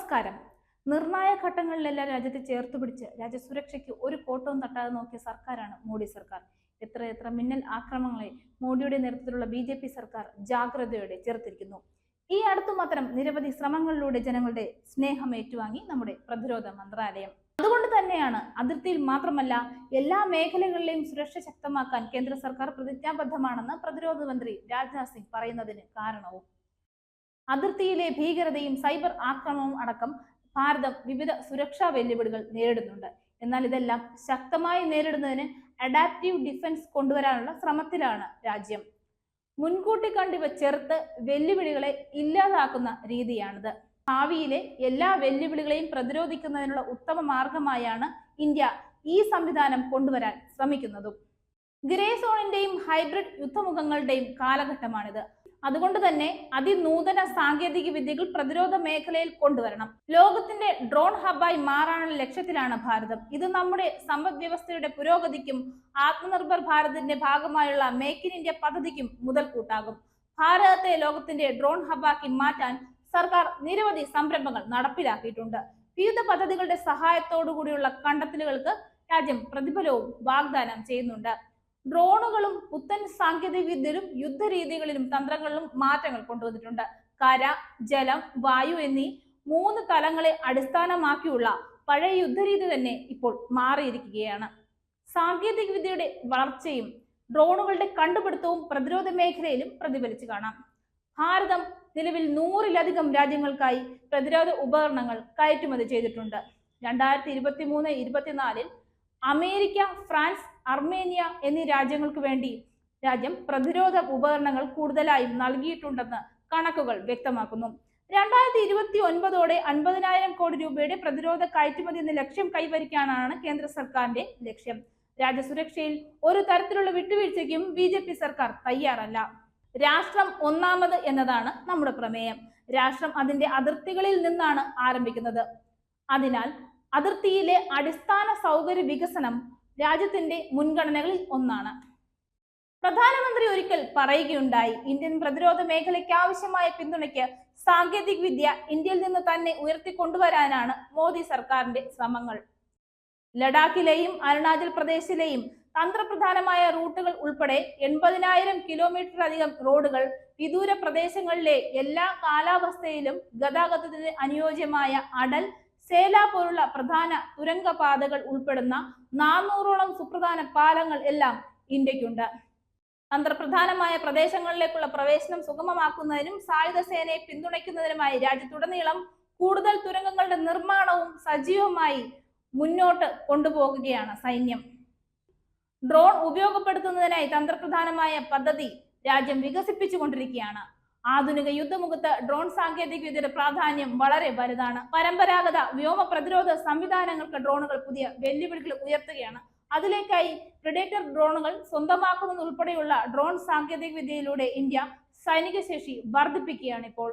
നമസ്കാരം. നിർണായക ഘട്ടങ്ങളിലെല്ലാം രാജ്യത്തെ ചേർത്ത് പിടിച്ച് രാജ്യസുരക്ഷയ്ക്ക് ഒരു കോട്ടവും തട്ടാതെ നോക്കിയ സർക്കാരാണ് മോഡി സർക്കാർ. എത്ര മിന്നൽ ആക്രമണങ്ങളെ മോഡിയുടെ നേതൃത്വത്തിലുള്ള BJP സർക്കാർ ജാഗ്രതയോടെ ചെറുത്തിരിക്കുന്നു. ഈ അടുത്തും അത്തരം നിരവധി ശ്രമങ്ങളിലൂടെ ജനങ്ങളുടെ സ്നേഹം ഏറ്റുവാങ്ങി നമ്മുടെ പ്രതിരോധ മന്ത്രാലയം. അതുകൊണ്ട് തന്നെയാണ് അതിർത്തിയിൽ മാത്രമല്ല എല്ലാ മേഖലകളിലെയും സുരക്ഷ ശക്തമാക്കാൻ കേന്ദ്ര സർക്കാർ പ്രതിജ്ഞാബദ്ധമാണെന്ന് പ്രതിരോധ മന്ത്രി രാജ്നാഥ് സിംഗ് പറയുന്നതിന് കാരണവും. അതിർത്തിയിലെ ഭീകരതയും സൈബർ ആക്രമണവും അടക്കം ഭാരതം വിവിധ സുരക്ഷാ വെല്ലുവിളികൾ നേരിടുന്നുണ്ട്. എന്നാൽ ഇതെല്ലാം ശക്തമായി നേരിടുന്നതിന് അഡാപ്റ്റീവ് ഡിഫൻസ് കൊണ്ടുവരാനുള്ള ശ്രമത്തിലാണ് രാജ്യം. മുൻകൂട്ടി കണ്ടിവ ചെറുത്ത് വെല്ലുവിളികളെ ഇല്ലാതാക്കുന്ന രീതിയാണിത്. ഭാവിയിലെ എല്ലാ വെല്ലുവിളികളെയും പ്രതിരോധിക്കുന്നതിനുള്ള ഉത്തമ മാർഗമായാണ് ഇന്ത്യ ഈ സംവിധാനം കൊണ്ടുവരാൻ ശ്രമിക്കുന്നതും. ഗ്രേ സോണിന്റെയും ഹൈബ്രിഡ് യുദ്ധമുഖങ്ങളുടെയും കാലഘട്ടമാണിത്. അതുകൊണ്ട് തന്നെ അതിനൂതന സാങ്കേതിക വിദ്യകൾ പ്രതിരോധ മേഖലയിൽ കൊണ്ടുവരണം. ലോകത്തിന്റെ ഡ്രോൺ ഹബ്ബായി മാറാനുള്ള ലക്ഷ്യത്തിലാണ് ഭാരതം. ഇത് നമ്മുടെ സമ്പദ് വ്യവസ്ഥയുടെ പുരോഗതിക്കും ആത്മനിർഭർ ഭാരതിന്റെ ഭാഗമായുള്ള മേക്ക് ഇൻ ഇന്ത്യ പദ്ധതിക്കും മുതൽക്കൂട്ടാകും. ഭാരതത്തെ ലോകത്തിന്റെ ഡ്രോൺ ഹബ്ബാക്കി മാറ്റാൻ സർക്കാർ നിരവധി സംരംഭങ്ങൾ നടപ്പിലാക്കിയിട്ടുണ്ട്. വിവിധ പദ്ധതികളുടെ സഹായത്തോടുകൂടിയുള്ള കണ്ടെത്തലുകൾക്ക് രാജ്യം പ്രതിഫലവും വാഗ്ദാനം ചെയ്യുന്നുണ്ട്. ഡ്രോണുകളും പുത്തൻ സാങ്കേതിക വിദ്യയിലും യുദ്ധരീതികളിലും തന്ത്രങ്ങളിലും മാറ്റങ്ങൾ കൊണ്ടുവന്നിട്ടുണ്ട്. കര, ജലം, വായു എന്നീ 3 തലങ്ങളെ അടിസ്ഥാനമാക്കിയുള്ള പഴയ യുദ്ധരീതി തന്നെ ഇപ്പോൾ മാറിയിരിക്കുകയാണ്. സാങ്കേതിക വിദ്യയുടെ വളർച്ചയും ഡ്രോണുകളുടെ കണ്ടുപിടുത്തവും പ്രതിരോധ മേഖലയിലും പ്രതിഫലിച്ചു കാണാം. ഭാരതം നിലവിൽ 100-ലധികം രാജ്യങ്ങൾക്കായി പ്രതിരോധ ഉപകരണങ്ങൾ കയറ്റുമതി ചെയ്തിട്ടുണ്ട്. 2023-24 അമേരിക്ക, ഫ്രാൻസ്, അർമേനിയ എന്നീ രാജ്യങ്ങൾക്ക് വേണ്ടി രാജ്യം പ്രതിരോധ ഉപകരണങ്ങൾ കൂടുതലായും നൽകിയിട്ടുണ്ടെന്ന് കണക്കുകൾ വ്യക്തമാക്കുന്നു. 2029ഓടെ 50,000 കോടി രൂപയുടെ പ്രതിരോധ കയറ്റുമതി എന്ന ലക്ഷ്യം കൈവരിക്കാനാണ് കേന്ദ്ര സർക്കാരിന്റെ ലക്ഷ്യം. രാജ്യസുരക്ഷയിൽ ഒരു തരത്തിലുള്ള വിട്ടുവീഴ്ചയ്ക്കും BJP സർക്കാർ തയ്യാറല്ല. രാഷ്ട്രം ഒന്നാമത് എന്നതാണ് നമ്മുടെ പ്രമേയം. രാഷ്ട്രം അതിന്റെ അതിർത്തികളിൽ നിന്നാണ് ആരംഭിക്കുന്നത്. അതിനാൽ അതിർത്തിയിലെ അടിസ്ഥാന സൗകര്യ വികസനം രാജ്യത്തിന്റെ മുൻഗണനകളിൽ ഒന്നാണ്. പ്രധാനമന്ത്രി ഒരിക്കൽ പറയുകയുണ്ടായി, ഇന്ത്യൻ പ്രതിരോധ മേഖലയ്ക്ക് ആവശ്യമായ പിന്തുണയ്ക്ക് സാങ്കേതിക വിദ്യ ഇന്ത്യയിൽ നിന്ന് തന്നെ ഉയർത്തിക്കൊണ്ടുവരാനാണ് മോദി സർക്കാരിന്റെ ശ്രമങ്ങൾ. ലഡാക്കിലെയും അരുണാചൽ പ്രദേശിലെയും തന്ത്രപ്രധാനമായ റൂട്ടുകൾ ഉൾപ്പെടെ 80,000 കിലോമീറ്ററിലധികം റോഡുകൾ വിദൂര പ്രദേശങ്ങളിലെ എല്ലാ കാലാവസ്ഥയിലും ഗതാഗതത്തിന് അനുയോജ്യമായ അടൽ, സേല പോലുള്ള പ്രധാന തുരങ്കപാതകൾ ഉൾപ്പെടുന്ന 400ഓളം സുപ്രധാന പാലങ്ങൾ എല്ലാം ഇന്ത്യക്കുണ്ട്. തന്ത്രപ്രധാനമായ പ്രദേശങ്ങളിലേക്കുള്ള പ്രവേശനം സുഗമമാക്കുന്നതിനും സായുധ സേനയെ പിന്തുണയ്ക്കുന്നതിനുമായി രാജ്യത്തുടനീളം കൂടുതൽ തുരങ്കങ്ങളുടെ നിർമ്മാണവും സജീവമായി മുന്നോട്ട് കൊണ്ടുപോകുകയാണ് സൈന്യം. ഡ്രോൺ ഉപയോഗപ്പെടുത്തുന്നതിനായി തന്ത്രപ്രധാനമായ പദ്ധതി രാജ്യം വികസിപ്പിച്ചുകൊണ്ടിരിക്കുകയാണ്. ആധുനിക യുദ്ധമുഖത്ത് ഡ്രോൺ സാങ്കേതിക വിദ്യയുടെ പ്രാധാന്യം വളരെ വലുതാണ്. പരമ്പരാഗത വ്യോമ പ്രതിരോധ സംവിധാനങ്ങൾക്ക് ഡ്രോണുകൾ പുതിയ വെല്ലുവിളികൾ ഉയർത്തുകയാണ്. അതിലേക്കായി പ്രിഡേറ്റർ ഡ്രോണുകൾ സ്വന്തമാക്കുന്നത് ഉൾപ്പെടെയുള്ള ഡ്രോൺ സാങ്കേതിക വിദ്യയിലൂടെ ഇന്ത്യ സൈനിക ശേഷി വർദ്ധിപ്പിക്കുകയാണ് ഇപ്പോൾ.